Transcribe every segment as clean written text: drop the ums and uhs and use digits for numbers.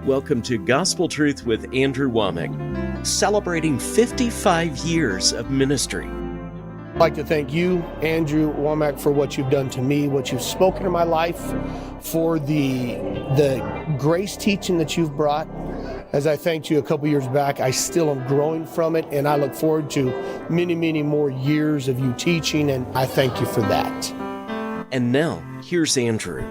Welcome to Gospel Truth with Andrew Wommack, celebrating 55 years of ministry. I'd like to thank you, Andrew Wommack, for what you've done to me, what you've spoken in my life, for the grace teaching that you've brought. As I thanked you a couple years back, I still am growing from it, and I look forward to many, many more years of you teaching, and I thank you for that. And now, here's Andrew.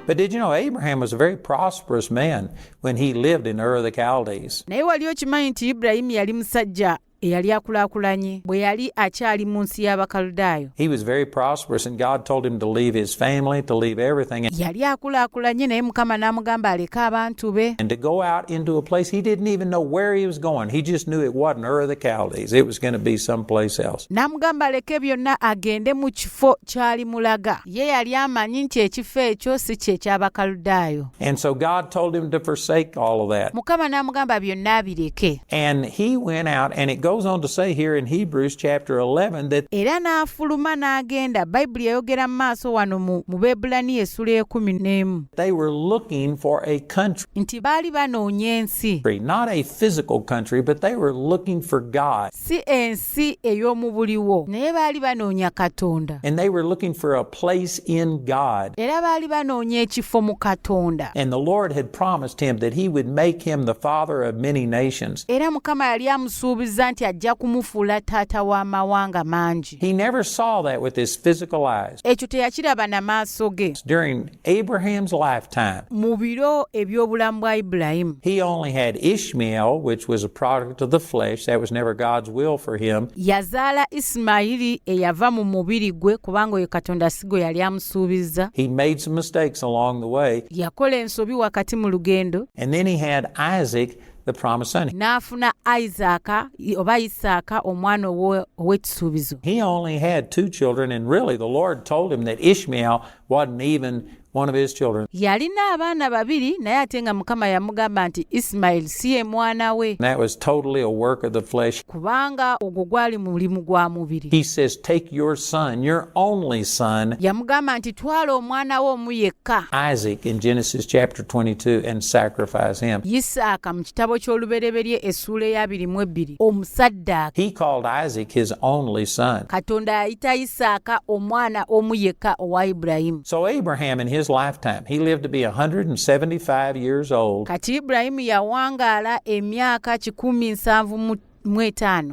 But did you know Abraham was a very prosperous man when he lived in Ur of the Chaldees? Naye wali okimanyi nti Ibrayimu yali musajja eyali akulaakulanye bwe yali akyali mu nsi y'Abakaludaayo. He was very prosperous, and God told him to leave his family, to leave everything, Yali akulaakulanye naye Mukama n'amugamba aleke abantu be. and to go out into a place he didn't even know where he was going. He just knew it wasn't Ur of the Chaldees. It was going to be someplace else. N'amugamba aleke byonna agende mu kifo kyali mulaga. Ye yali amanyi nti ekifo ekyo si kye ky'Abakaludaayo. And so God told him to forsake all of that. Mukama n'amugamba byonna abireke. And he went out, and it goes on to say here in Hebrews chapter 11 that Era n'afuluma n'agenda. Bayibuli yayogera mu maaso wano mu Beebulaniya essula 11 they were looking for a country. nti baali banoonya ensi. Not a physical country, but they were looking for God. Si ensi ey'omu buliwo, naye baali banoonya Katonda. And they were looking for a place in God. Era baali banoonya ekifo mu Katonda. And the Lord had promised him that he would make him the father of many nations. Era Mukama yali amusuubiza nti ajja kumufuula taata w'amawanga mangi. He never saw that with his physical eyes. Ekyo teyakiraba na maaso ge. During Abraham's lifetime, Mu biro eby'obulamu bwa Ibulayimu, he only had Ishmael, which was a product of the flesh. That was never God's will for him. yazaala Isimayiri eyava mu mubiri gwe kubanga oyo Katonda si gwe yali amusuubiza. He made some mistakes along the way. Yakola ensobi wakati mu lugendo. And then he had Isaac, the promised son. N'afuna Isaaka oba Isaaka omwana ow'ekisuubizo. He only had 2 children, and really the Lord told him that Ishmael wasn't even one of his children. Yalina abaana babiri naye ate nga Mukama yamugamba nti Isimayiri si ye mwana we, That was totally a work of the flesh. kubanga ogwo gwali mulimu gwa mubiri. He says, take your son, your only son, Yamugamba nti twala omwana wo omu yekka, Isaac, in Genesis chapter 22, and sacrifice him. Isaaka mu kitabo ky'olubereberye essula eya 22, omusaddaaka. He called Isaac his only son. Katonda yayita Isaaka omwana omu yekka owa Ibulayimu. So Abraham in his lifetime, he lived to be 175 years old. Kati Ibulayimu yawangaala emyaka 175.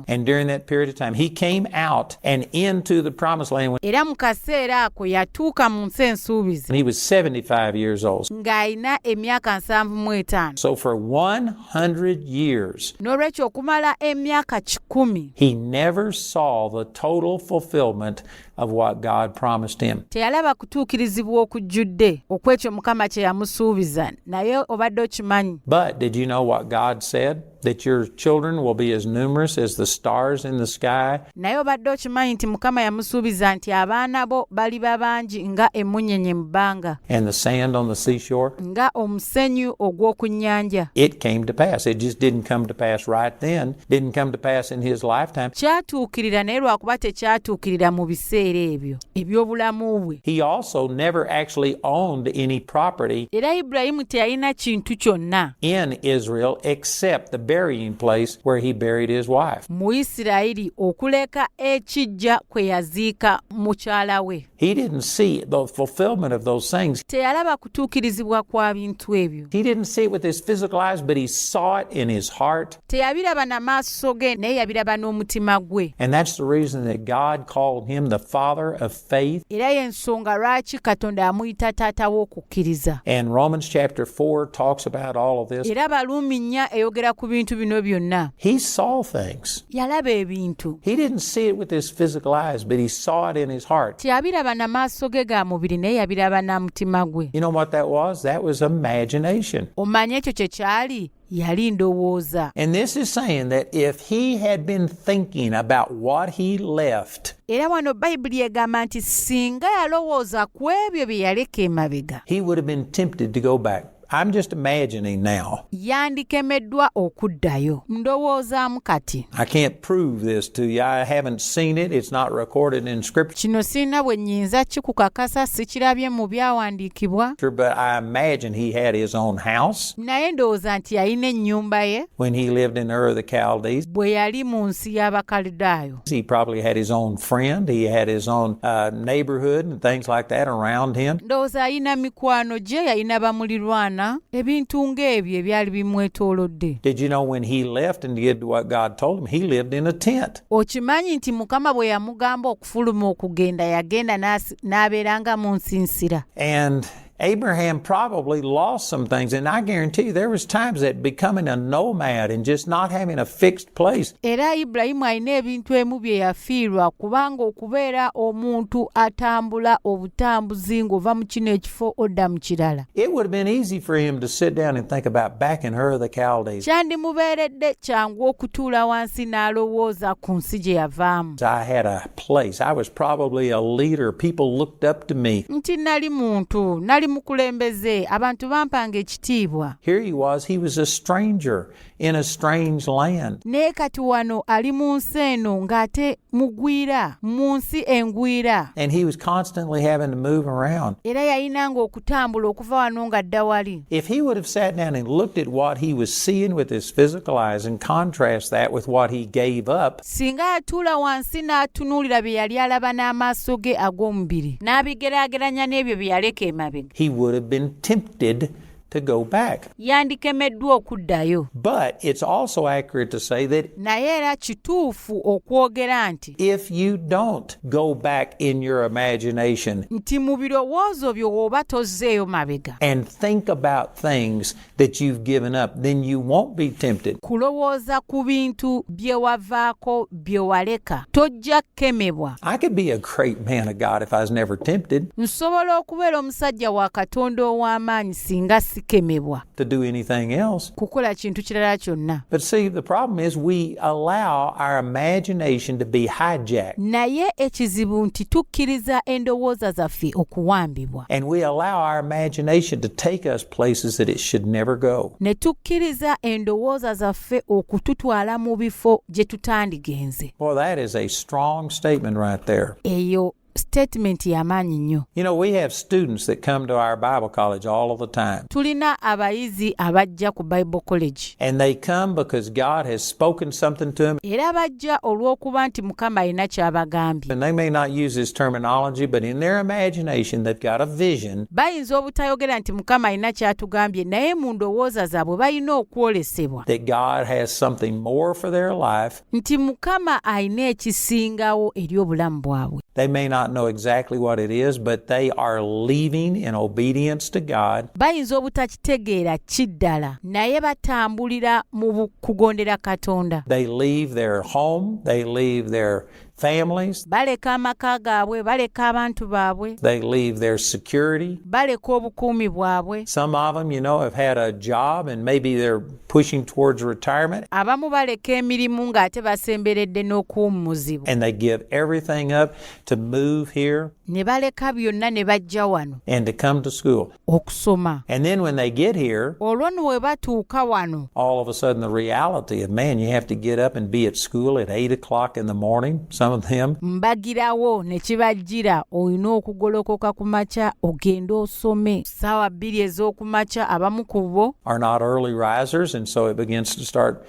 And during that period of time, he came out and into the promised land when Era mu kaseera ako yatuuka mu nsi ensuubizi he was 75 years old. ng'alina emyaka 75. So for 100 years, N'olwekyo okumala emyaka 10 he never saw the total fulfillment of what God promised him. teyalaba kutuukirizibwa okujjudde okwekyo Mukama kye yamusuubiza. Naye obadde okimanyi, But did you know what God said? That your children will be as numerous as the stars in the sky? naye obadde okimanyi nti Mukama yamusuubiza nti abaana bo baliba bangi nga emmunyeenye mu bbanga, And the sand on the seashore? nga omusenyu ogw'oku nnyanja. It came to pass. It just didn't come to pass right then. Didn't come to pass in his lifetime. Kyatuukirira naye lwakuba tekyatuukirira mu biseera ebyo eby'obulamu bwe. He also never actually owned any property Era Ibulayimu teyalina kintu kyonna in Israel except the burying place where he buried his wife. mu Isirayiri okuleka ekiggya kwe yaziika mukyala we. He didn't see the fulfillment of those things. Teyalaba kutuukirizibwa kwa bintu ebyo. He didn't see it with his physical eyes, but he saw it in his heart. Teyabiraba na maaso ge naye yabiraba n'omutima gwe. And that's the reason that God called him the father of faith. Era y'ensonga lwaki Katonda amuyita taata w'okukkiriza. And Romans chapter 4 talks about all of this. Era Baluumi 4 eyogera ku bintu bino byonna. He saw things. Yalaba ebintu. He didn't see it with his physical eyes, but he saw it in his heart. Teyabiraba na maaso ge ga mubiri naye yabiraba na mutima gwe. You know what that was? That was imagination. Omanyi ekyo kye kyali? Yali ndowooza. And this is saying that if he had been thinking about what he left, Era wano Bayibuli egamba nti singa yalowooza ku ebyo bye yaleka emabega, he would have been tempted to go back. I'm just imagining now. Yandikemeddwa okuddayo. Mundowoozaamu kati. I can't prove this to you. I haven't seen it. It's not recorded in Scripture. Kino sirina bwe nnyinza kikukakasa sikirabye mu byawandiikibwa. But I imagine he had his own house Naye ndowooza nti yalina ennyumba ye when he lived in Ur of the Chaldees. bwe yali mu nsi y'Abakaludaayo. He probably had his own friend. He had his own neighborhood and things like that around him. Ndowooza alina mikwano gye, yalina bamulirwana, ebintu ng'ebyo ebyali bimwetoolodde. Did you know when he left and did what God told him, he lived in a tent? Okimanyi nti Mukama bwe yamugamba okufuluma okugenda yagenda n'abeeranga mu nsinsira. And Abraham probably lost some things, and I guarantee you there was times that becoming a nomad and just not having a fixed place. Era Ibulayimu alina ebintu emu bye yafiirwa kubanga okubeera omuntu atambula obutambuzi ng'ova mu kino ekifo odda mu kirala. It would have been easy for him to sit down and think about back in Ur of the Chaldees. Kyandimubeeredde kyangu okutuula wansi n'alowooza ku nsi gye yavaamu. I had a place. I was probably a leader. People looked up to me. Nti nali muntu, nali mukulembeze, abantu bampanga ekitiibwa. Here he was a stranger in a strange land. Naye kati wano ali mu nsi eno ng'ate mugwira, mu nsi engwira. And he was constantly having to move around. Era yalinanga okutambula okuva wano ng'adda wali. If he would have sat down and looked at what he was seeing with his physical eyes and contrast that with what he gave up, singa yatuula wansi n'atunuulira bye yali alaba n'amaaso ge ag'omubiri n'abigeraageranya n'ebyo bye yaleka emabega, he would have been tempted to go back. Yandikemeddwa okuddayo. But it's also accurate to say that naye era kituufu okwogera nti if you don't go back in your imagination nti mu birowoozo byo oba tozzeeyo mabega and think about things that you've given up, then you won't be tempted. kulowooza ku bintu bye wavaako bye waleka tojja kukemebwa. I could be a great man of God if I was never tempted nsobola okubeera omusajja wa Katonda ow'amaanyi singa sikemebwa to do anything else. kukola kintu kirala kyonna. But see, the problem is we allow our imagination to be hijacked. Naye ekizibu nti tukkiriza endowooza zaffe okuwambibwa. And we allow our imagination to take us places that it should never go. Ne tukkiriza endowooza zaffe okututwala mu bifo gye tutandigenze. Boy, that is a strong statement right there. Eyo statement y'amaanyi nnyo. You know, we have students that come to our Bible college all of the time. Tulina abayizi abajja ku Bible College. And they come because God has spoken something to them. Era bajja olw'okuba nti Mukama alina ky'abagambye. And they may not use this terminology, but in their imagination they've got a vision. Bayinza obutayogera nti Mukama alina ky'atugambye naye mu ndowooza zaabwe balina okwolesebwa. That God has something more for their life. Nti Mukama alina ekisingawo eri obulamu bwabwe. They may not know exactly what it is, but they are leaving in obedience to God. Bayinza obutakitegeera kiddala naye batambulira mu kugondera Katonda. They leave their home, they leave their families, baleka amaka gaabwe, baleka abantu baabwe, they leave their security. baleka obukuumi bwabwe. Some of them, you know, have had a job and maybe they're pushing towards retirement. Abamu baleka emirimu ng'ate basemberedde n'okuwummuzibwa. And they give everything up to move here Ne baleka byonna ne bajja wano and to come to school. okusoma. And then when they get here, Olwo nno bwe batuuka wano, all of a sudden the reality of, man, you have to get up and be at school at 8 o'clock in the morning, some of them. mbagirawo ne kibajjira olina okugolokoka ku makya ogende osome. Ssaawa 2 ez'okumakya abamu ku bo Are not early risers, and so it begins to start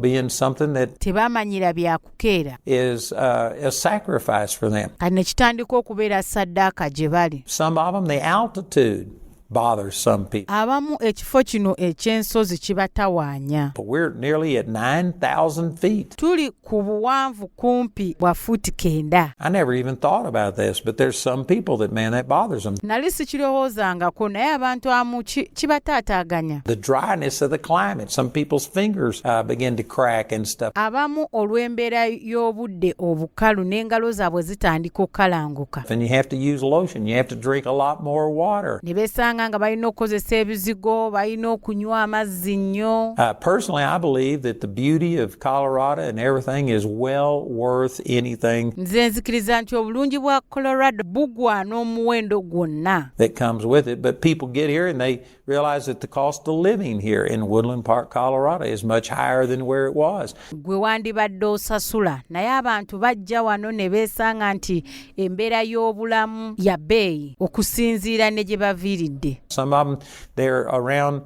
being something that tebamanyira byakukeera. is a sacrifice for them. Kati ne kitandika okubeera saddaaka gye bali. Some of them, the altitude bothers some people. Abamu ekifo kino eky'ensozi kibatawaanya. But we're nearly at 9,000 feet. Tuli ku buwanvu kumpi bwa fuuti 9. I never even thought about this, but there's some people that, man, that bothers them. Nali sikirowoozangako naye abantu amu kibataataaganya. The dryness of the climate. Some people's fingers begin to crack and stuff. Abamu olw'embeera y'obudde obukalu n'engalo zaabwe zitandika okkalanguka. And you have to use lotion. You have to drink a lot more water. Ne beesanga beesanga nga balina okukozesa ebizigo, balina okunywa amazzi nnyo. Personally, I believe that the beauty of Colorado and everything is well worth anything Nze nzikiriza nti obulungi bwa Colorado bugwana omuwendo gwonna. that comes with it. But people get here and they realize that the cost of living here in Woodland Park, Colorado is much higher than where it was. Gwe wandibadde osasula naye abantu bajja wano ne beesanga nti embeera y'obulamu ya bbeeyi okusinziira ne gye baviiridde. Some of them, they're around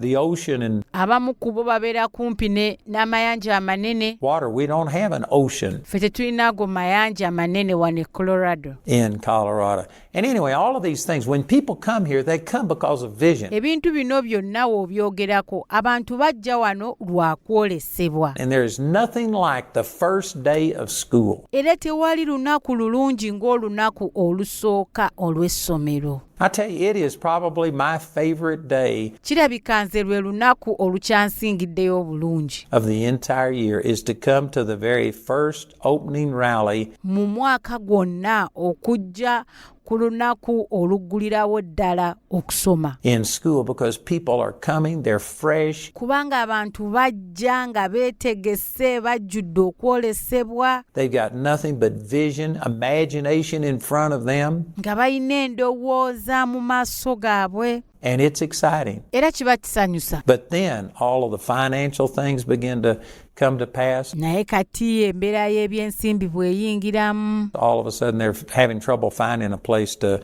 the ocean and Abamu ku bo babeera kumpi n'amayanja amanene. water. We don't have an ocean Ffe tetulinago mayanja manene wano e Colorado. in Colorado. And anyway, all of these things, when people come here, they come because of vision. Ebintu bino byonna w'obyogerako abantu bajja wano lwa kwolesebwa. And there's nothing like the first day of school. Era tewali lunaku lulungi ng'olunaku olusooka olw'essomero. I tell you, it is probably my favorite day Kirabika nze lwe lunaku olukyansingiddeyo obulungi. of the entire year is to come to the very first opening rally Mu mwaka gwonna okujja ku lunaku oluggulirawo ddala okusoma. in school because people are coming, they're fresh, Kubanga abantu bajja nga beetegese bajjudde okwolesebwa they've got nothing but vision, imagination in front of them, nga balina endowooza mu maaso gaabwe. and it's exciting. Era kiba kisanyusa. But then all of the financial things begin to come to pass. Naye kati embeera y'ebyensimbi bw'eyingiramu All of a sudden they're having trouble finding a place to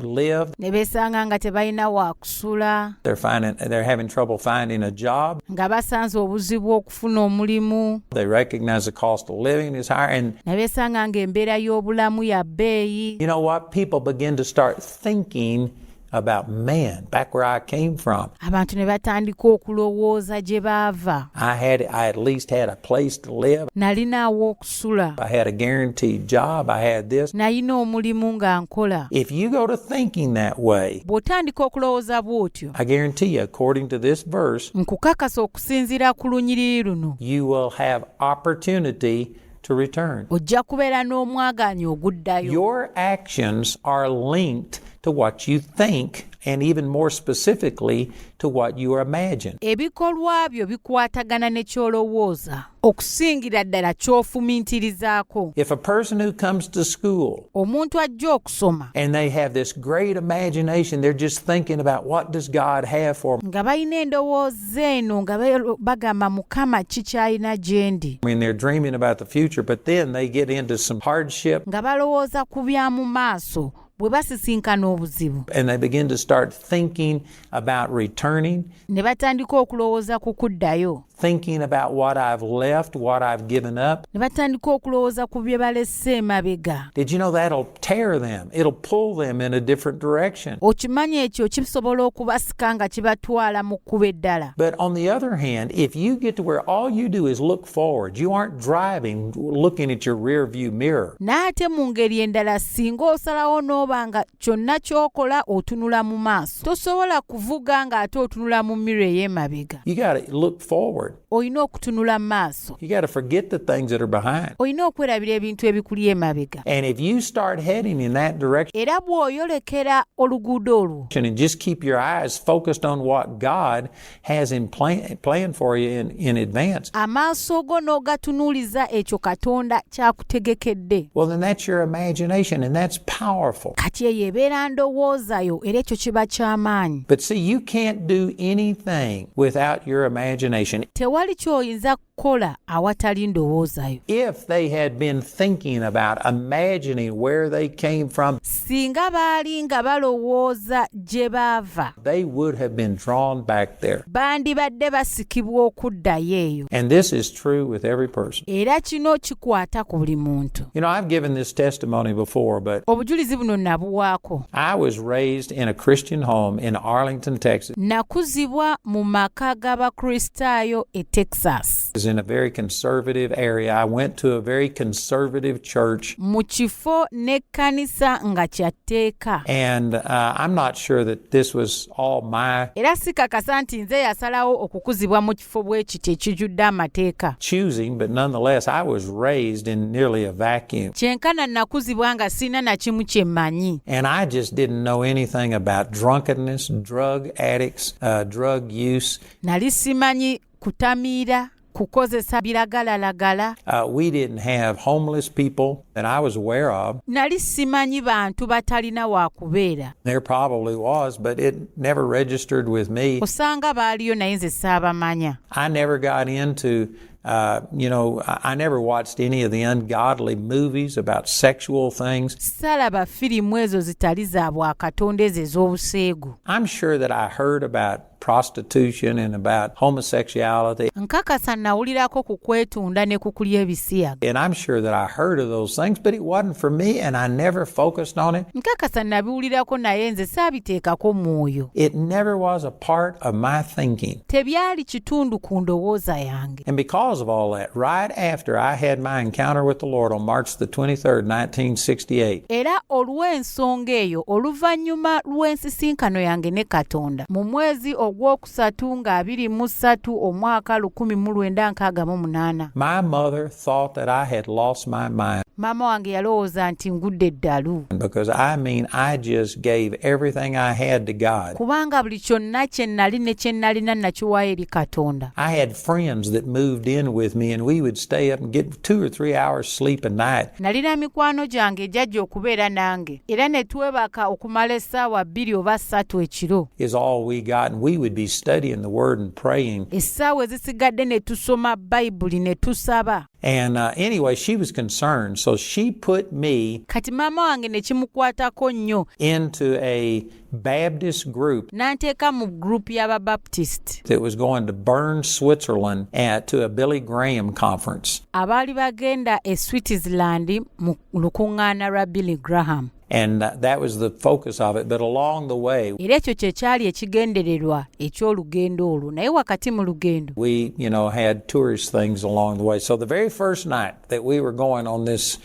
live. ne beesanga nga tebalina wa kusula, They're having trouble finding a job. nga basanze obuzibu okufuna omulimu, They recognize the cost of living is higher. And ne beesanga ng'embeera y'obulamu ya bbeeyi. you know what? People begin to start thinking about, man, back where I came from. Abantu ne batandika okulowooza gye baava. I at least had a place to live. Nalinaawo okusula, I had a guaranteed job. I had this. nalina omulimu nga nkola. If you go to thinking that way, Bw'otandika okulowooza bw'otyo, I guarantee you, according to this verse, nkukakasa okusinziira ku lunyiriri luno, you will have opportunity to return. ojja kubeera n'omwagaanya oguddayo. Your actions are linked to what you think, and even more specifically, to what you imagine. Ebikolwa byo bikwatagana ne kyolowooza, okusingira ddala ky'ofumiitirizaako. If a person who comes to school Omuntu ajja okusoma and they have this great imagination, they're just thinking about what does God have for me. nga balina endowooza eno nga bagamba Mukama ki ky'alina gye ndi, I mean, they're dreaming about the future, but then they get into some hardship nga balowooza ku bya mu maaso bwe basisinkana obuzibu, and they begin to start thinking about returning, ne batandika okulowooza ku kuddayo, thinking about what I've left, what I've given up. ne batandika okulowooza ku bye balese emabega. Did you know that'll tear them? It'll pull them in a different direction. Okimanyi ekyo kisobola okubasika nga kibatwala mu kkubo eddala. But on the other hand, if you get to where all you do is look forward, you aren't driving looking at your rear view mirror. N'ate mu ngeri endala singa osalawo n'oba nga kyonna ky'okola otunula mu maaso, tosobola kuvuga ng'ate otunula mu mmiro ey'emabega. You got to look forward. Olina okutunula mu maaso, You got to forget the things that are behind. olina okwerabira ebintu ebikuli emabega. And if you start heading in that direction Era bw'oyolekera oluguudo olwo, and just keep your eyes focused on what God has in plan for you in advance, amaaso go n'ogatunuuliza ekyo Katonda ky'akutegekedde, well, then that's your imagination, and that's powerful. kati eyo ebeera ndowoozayo era ekyo kiba ky'amaanyi. But see, you can't do anything without your imagination. Tewali ky'oyinza kukola awatali ndowoozayo. If they had been thinking about imagining where they came from, Singa baali nga balowooza gye baava, they would have been drawn back there. bandibadde basikibwa okuddayo eyo. And this is true with every person. Era kino kikwata ku buli muntu. You know, I've given this testimony before, but Obujulizi buno nabuwaako. I was raised in a Christian home in Arlington, Texas. Nakuzibwa mu maka g'Abakristaayo e Texas. I was in a very conservative area. I went to a very conservative church. Mu kifo n'ekkanisa nga kya tteeka. And I'm not sure that this was all my Era sikakasa nti nze yasalawo okukuzibwa mu kifo bwe kiti ekijjudde amateeka. choosing, but nonetheless, I was raised in nearly a vacuum. Kyenkana nakuzibwa nga sirina na kimu kye mmanyi. And I just didn't know anything about drunkenness, drug addicts, drug use. Nali simanyi kutamiira, kukozesa biragalalagala. We didn't have homeless people that I was aware of. Nali simanyi bantu batalina wa kubeera. There probably was, but it never registered with me. Osanga baaliyo naye nze saabamanya. I never got into, I never watched any of the ungodly movies about sexual things. Salaba firimu ezo zitali za bwakatonda ezo ez'obuseegu. I'm sure that I heard about prostitution and about homosexuality. Nkakasa nawulirako ku kwetunda ne ku kulya ebisiyaga. And I'm sure that I heard of those things, but it wasn't for me and I never focused on it. Nkakasa nabiwulirako naye nze saabiteekako mwoyo. It never was a part of my thinking. Tebyali kitundu ku ndowooza yange. And because of all that, right after I had my encounter with the Lord on March the 23rd, 1968, Era olw'ensonga eyo oluvannyuma lw'ensisinkano yange ne Katonda mu mwezi ogwokusatu nga 23 omwaka 1968. my mother thought that I had lost my mind Maama wange yalowooza nti ngudde eddalu. because I just gave everything I had to God. Kubanga buli kyonna kye nnali ne kye nnalina nakiwaayo eri Katonda. I had friends that moved in with me and we would stay up and get 2 or 3 hours sleep a night. Nalina mikwano gyange ejjajja okubeera nange era ne twebaka okumala essaawa 2 oba 3 ekiro. Is all we got, and we would be studying the Word and praying. Essaawa ezisigadde ne tusoma Bayibuli ne tusaba. And anyway, she was concerned, so she put me Kati maama wange ne kimukwatako nnyo into a Baptist group n'anteeka mu gurupu y'Ababaptist that was going to Bern, Switzerland, to a Billy Graham conference. abaali bagenda e Switzerland mu lukuŋŋaana lwa Billy Graham. And that was the focus of it. But along the way, Era ekyo kye kyali ekigendererwa eky'olugendo olwo naye wakati mu lugendo we, had tourist things along the way. So the very first night that we were going on this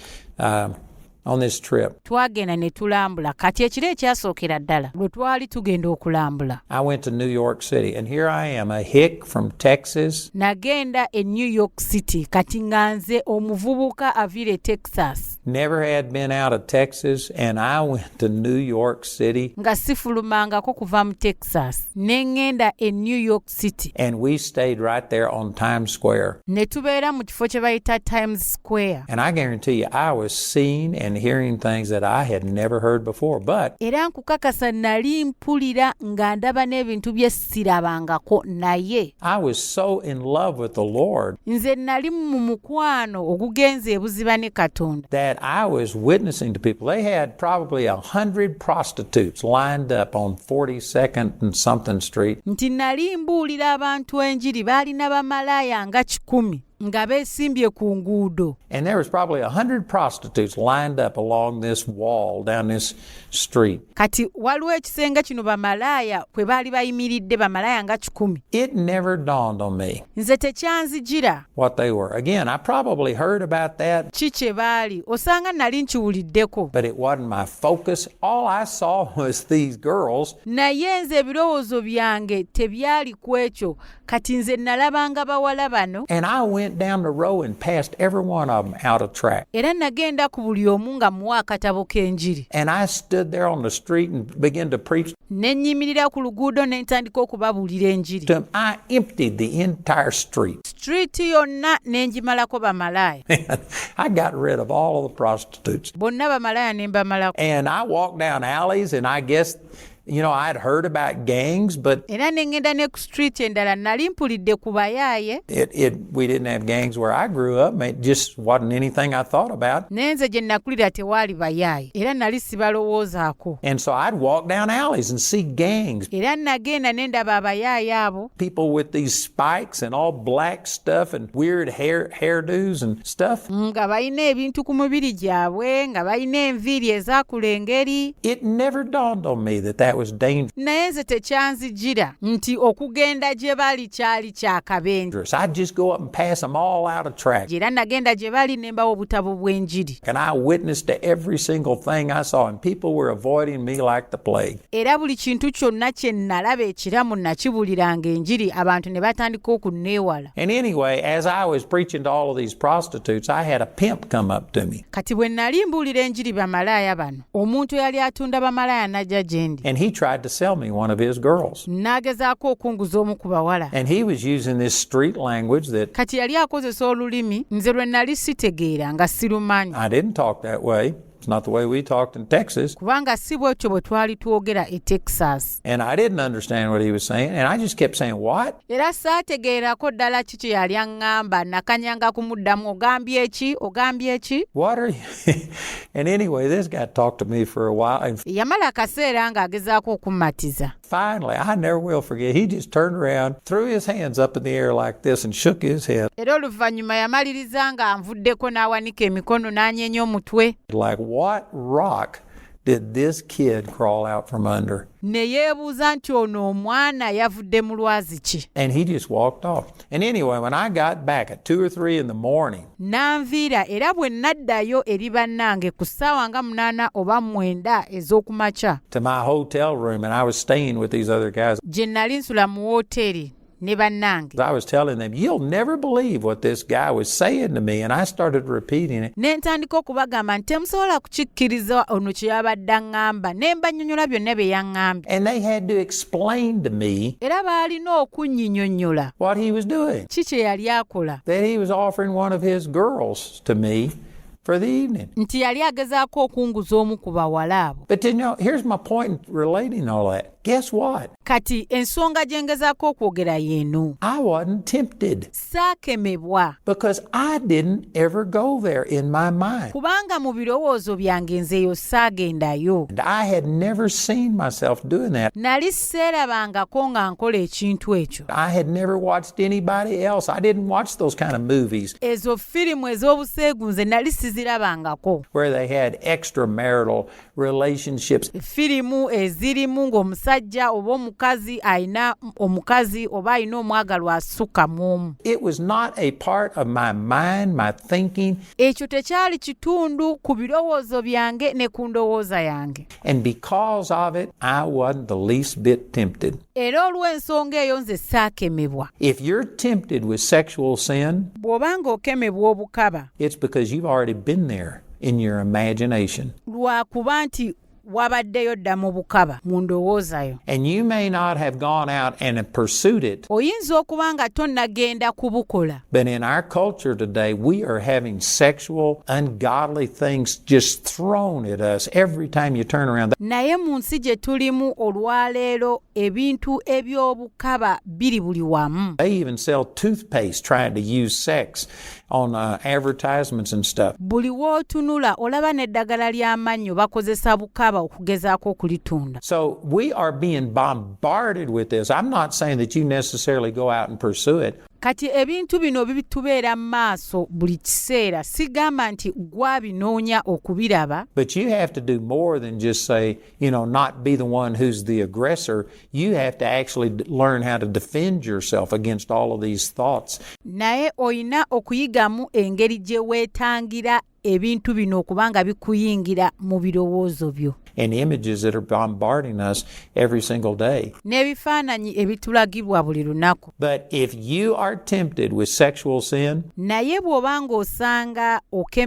trip, twagenda ne tulambula. Kati ekiro ekyasookera ddala lwe twali tugenda okulambula, I went to New York City. And here I am, a hick from Texas. nagenda e New York City. Kati nga nze omuvubuka aviira e Texas, Never had been out of Texas, and I went to New York City. nga sifulumangako kuva mu Texas. Ne ŋŋenda e New York City. And we stayed right there on Times Square. Ne tubeera mu kifo kye bayita Times Square. And I guarantee you, I was seeing and hearing things that I had never heard before. But Era nkukakasa nali mpulira nga ndaba n'ebintu bye sirabangako, naye I was so in love with the Lord nze nali mu mukwano ogugenza ebuziba ne Katonda. that I was witnessing to people. They had probably 100 prostitutes lined up on 42nd and something Street. Nti nali mbuulira abantu enjiri baalina bamalaaya nga 100 nga beesimbye ku nguudo. And there was probably 100 prostitutes lined up along this wall down this street. Kati waliwo ekisenge kino bamalaaya kwe baali bayimiridde, bamalaaya nga 100. It never dawned on me Nze tekyanzijira what they were. Again, I probably heard about that, ki kye baali, osanga nali nkiwuliddeko. but it wasn't my focus. All I saw was these girls Naye nze ebirowoozo byange tebyali ku ekyo. Kati nze nalabanga bawala bano, and I went down the row and passed every one of them out of track. era nagenda ku buli omu nga muwa akatabo k'enjiri. And I stood there on the street and began to preach Ne nnyimirira ku luguudo ne ntandika okubabuulira enjiri. to them. I emptied the entire street. Street yonna ne ngimalako bamalaaya. I got rid of all of the prostitutes. Bonna bamalaaya ne mbamalako. And I walked down alleys, and I guess, I'd heard about gangs, but Era ne ngenda ne ku street endala nali mpulidde ku bayaaye. we didn't have gangs where I grew up. It just wasn't anything I thought about. Nenze gye nakulira tewaali bayaaye. Era nali sibalowoozaako. And so I'd walk down alleys and see gangs, Era nagenda ne ndaba abayaaye abo people with these spikes and all black stuff and weird hairdos and stuff. nga balina ebintu ku mubiri gyabwe, nga balina enviiri ezaakula engeri. It never dawned on me that that was dangerous. naye nze tekyanzijira nti okugenda gye bali kyali kyakabenje. I'd just go up and pass them all out of track. Era nagenda gye bali ne mbawa obutabo bw'enjiri. And I witnessed to every single thing I saw, and people were avoiding me like the plague. Era buli kintu kyonna kye nalaba ekiramu nakibuliranga enjiri, abantu ne batandika okunneewala. And anyway, as I was preaching to all of these prostitutes, I had a pimp come up to me. Kati bwe nali mbuulira enjiri bamalaaya bano, omuntu eyali atunda bamalaaya n'ajja gye ndi. And he tried to sell me one of his girls. N'agezaako okunguza omu ku bawala. And he was using this street language that Kati yali akozesa olulimi nze lwe nali sitegeera nga sirumanyi. I didn't talk that way. It's not the way we talked in Texas. Kubanga si bwetyo bwe twali twogera e Texas. And I didn't understand what he was saying. And I just kept saying, what? Era saategeerako ddala kiki yali aŋŋamba, nakanyanga kumuddamu ogambye ki? What are you? And anyway, this guy talked to me for a while. And Yamala akaseera ng'agezaako okummatiza. finally, I never will forget, he just turned around, threw his hands up in the air like this and shook his head. Era oluvannyuma yamaliriza ng'anvuddeko n'awanika emikono n'anyeenya omutwe. Like, what rock did this kid crawl out from under? Ne yeebuuza nti ono omwana yavudde mu lwazi ki? And he just walked off. And anyway, when I got back at 2 or 3 in the morning, N'anviira era bwe naddayo eri bannange ku ssaawa nga 8 oba 9 ez'okumakya, to my hotel room, and I was staying with these other guys, gye nali nsula mu wooteri ne bannange. I was telling them, you'll never believe what this guy was saying to me. And I started repeating it. Ne ntandika okubagamba nti temusobola kukikkiriza ono kye yabadde aŋŋamba, ne mbannyonnyola byonna bye yaŋŋambye. And they had to explain to me Era baalina okunnyinnyonnyola what he was doing. ki kye yali akola. That he was offering one of his girls to me for the evening. Nti yali agezaako okunguza omu ku bawala abo. But then, here's my point in relating all that. Guess what? Kati ensonga gye ngezaako okwogera y'eno. I wasn't tempted Saakemebwa. because I didn't ever go there in my mind. Kubanga mu birowoozo byange nzeeyo saagendayo. And I had never seen myself doing that. Nali seerabangako nga nkola ekintu ekyo. I had never watched anybody else. I didn't watch those kind of movies Ezo firimu ez'obuseegu nze nali sizirabangako. where they had extramarital relationships. Firimu ezirimu ng'omusajja oba omukazi ayina omukazi oba ayina omwagalwa asukka mu omu. It was not a part of my mind, my thinking, Ekyo tekyali kitundu ku birowoozo byange ne ku ndowooza yange. and because of it, I wasn't the least bit tempted. Era olw'ensonga eyo nze saakemebwa. If you're tempted with sexual sin, Bw'obanga okemebwa obukaba, it's because you've already been there in your imagination. lwakuba nti wabaddeyo dda mu bukaba mu ndowoozayo. And you may not have gone out and have pursued it, Oyinza okuba nga tonnagenda kubukola. but in our culture today, we are having sexual, ungodly things just thrown at us every time you turn around. Naye mu nsi gye tulimu olwaleero ebintu eby'obukaba biri buli wamu. They even sell toothpaste trying to use sex on advertisements and stuff. Buli w'otunula olaba n'eddagala ly'amannyo bakozesa bukaba okugezaako okulitunda. So we are being bombarded with this. I'm not saying that you necessarily go out and pursue it, Kati ebintu bino bitubeera mu maaso buli kiseera. Sigamba nti gwabinoonya okubiraba, but you have to do more than just say, not be the one who's the aggressor. You have to actually learn how to defend yourself against all of these thoughts. naye oyina okuyigamu engeri gye weetangira ebintu bino okubanga bikuyingira mu birowoozo byo. And images that are bombarding us every single day. N'ebifaananyi ebitulagibwa buli lunaku. But if you are tempted with sexual sin, Naye bw'obanga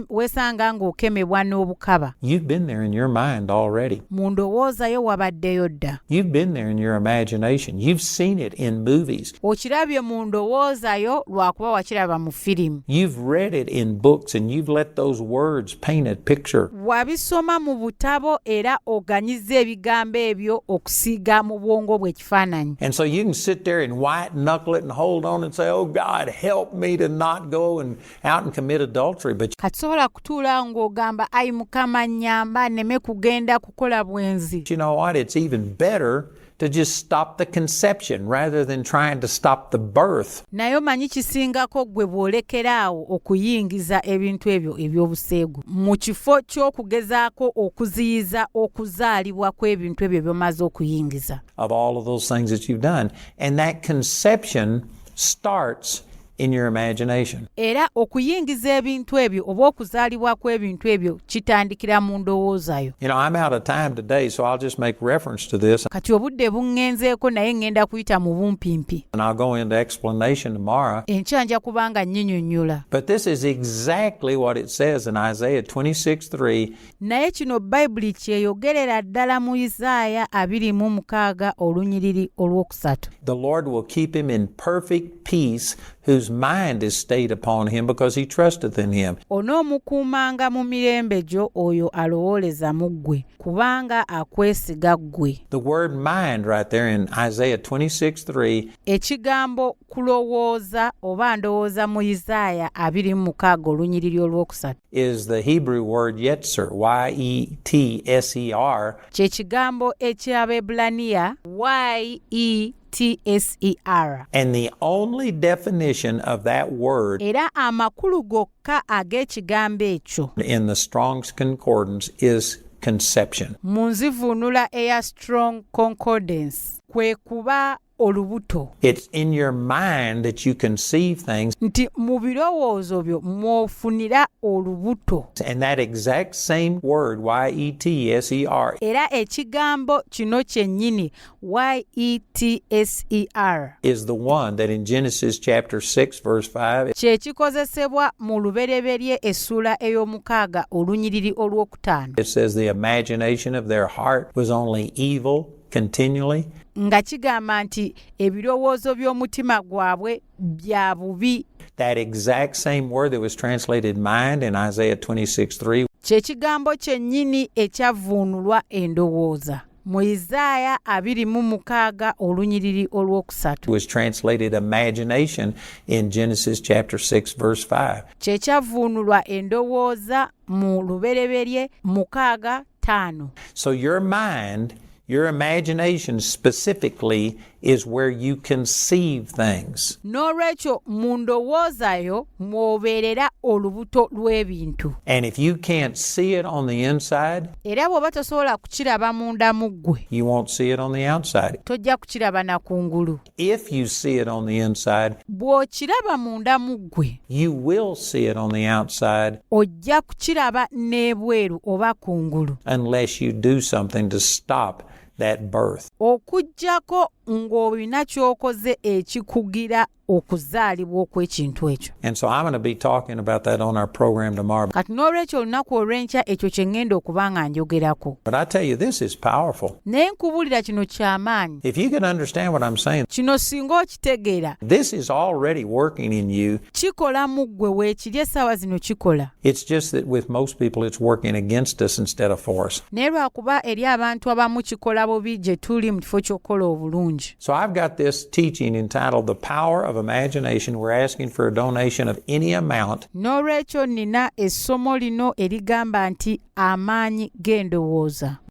weesanga ng'okemebwa n'obukaba, you've been there in your mind already. mu ndowoozayo wabaddeyo dda. You've been there in your imagination. You've seen it in movies. Okirabye mu ndowoozayo lwakuba wakiraba mu firimu. You've read it in books and you've let those words paint a picture. Wabisoma mu butabo era oganyiza ebigambo ebyo okusiiga mu bwongo bwe ekifaananyi. And so you can sit there and white knuckle it and hold on and say, oh God, help me to not go out and commit adultery. But Katosobola kutuula ng'ogamba ayi Mukama nnyamba nneme kugenda kukola bwenzi. you know what? It's even better to just stop the conception rather than trying to stop the birth. naye omanyi kisingako gwe bw'olekeraawo okuyingiza ebintu ebyo eby'obuseegu mu kifo ky'okugezaako okuziyiza okuzaalibwa kw'ebintu ebyo by'omaze okuyingiza. Of all of those things that you've done. And that conception starts in your imagination. Era okuyingiza ebintu ebyo oba okuzaalibwa kw'ebintu ebyo kitandikira mu ndowooza yo. You know, I'm out of time today, so I'll just make reference to this. Kati obudde buŋŋenzeeko naye ŋŋenda kuyita mu bumpimpi. And I'll go into explanation tomorrow. Enkya nja kubanga nnyinnyonnyola. But this is exactly what it says in Isaiah 26:3. Naye kino Bayibuli kyeyogerera ddala mu Isaaya 26 olunyiriri olwokusatu. The Lord will keep him in perfect peace, whose mind is stayed upon him because he trusteth in him. Onoomukuumanga mu mirembe gyo oyo alowooleza mu ggwe kubanga akwesiga ggwe. The word mind right there in Isaiah 26:3 Ekigambo kulowooza oba ndowooza mu Isaaya 26 olunyiriri olwokusatu is the Hebrew word yetzer, Y-E-T-S-E-R. kye kigambo eky'Abebbulaniya YETSER. And the only definition of that word Era amakulu gokka ag'ekigambo ekyo in the Strong's Concordance is conception. mu nzivuunula eya Strong Concordance kwe kuba olubuto. It's in your mind that you conceive things, Nti mu birowoozo byo mw'ofunira olubuto. and that exact same word, Y-E-T-S-E-R, Era ekigambo kino kyennyini YETSER is the one that in Genesis chapter 6 verse 5 kye kikozesebwa mu lubereberye essula ey'omukaaga olunyiriri olwokutaano it says the imagination of their heart was only evil continually. nga kigamba nti ebirowoozo by'omutima gwabwe bya bubi. That exact same word that was translated mind in Isaiah 26:3 kye kigambo kyennyini ekyavvuunulwa endowooza mu Isaaya 26 olunyiriri olwokusatu was translated imagination in Genesis chapter 6 verse 5. kye kyavvuunulwa endowooza mu lubereberye 6:5. So your mind, your imagination specifically, is where you conceive things. N'olwekyo mu ndowooza yo mw'obeerera olubuto lw'ebintu. And if you can't see it on the inside, Era bw'oba tosobola kukiraba munda mu ggwe, you won't see it on the outside. tojja kukiraba na kungulu. If you see it on the inside, Bw'okiraba munda mu ggwe, you will see it on the outside ojja kukiraba n'ebweru oba kungulu. unless you do something to stop that birth. Okuggyako ng'olina ky'okoze ekikugira okuzaalibwa okw'ekintu ekyo. And so I'm going to be talking about that on our program tomorrow. Kati n'olwekyo olunaku olw'enkya ekyo kye ŋŋenda okuba nga njogerako. But I tell you, this is powerful. Naye nkubulira kino ky'amaanyi. If you can understand what I'm saying, Kino singa okitegeera, this is already working in you. kikola mu ggwe weekiri essaawa zino kikola. It's just that with most people, it's working against us instead of for us. Naye lwakuba eri abantu abamu kikola bubi gye tuli mu kifo ky'okukola obulungi. So I've got this teaching entitled The Power of Imagination. We're asking for a donation of any amount. N'olwekyo nina essomo lino erigamba nti amaanyi g'endowooza.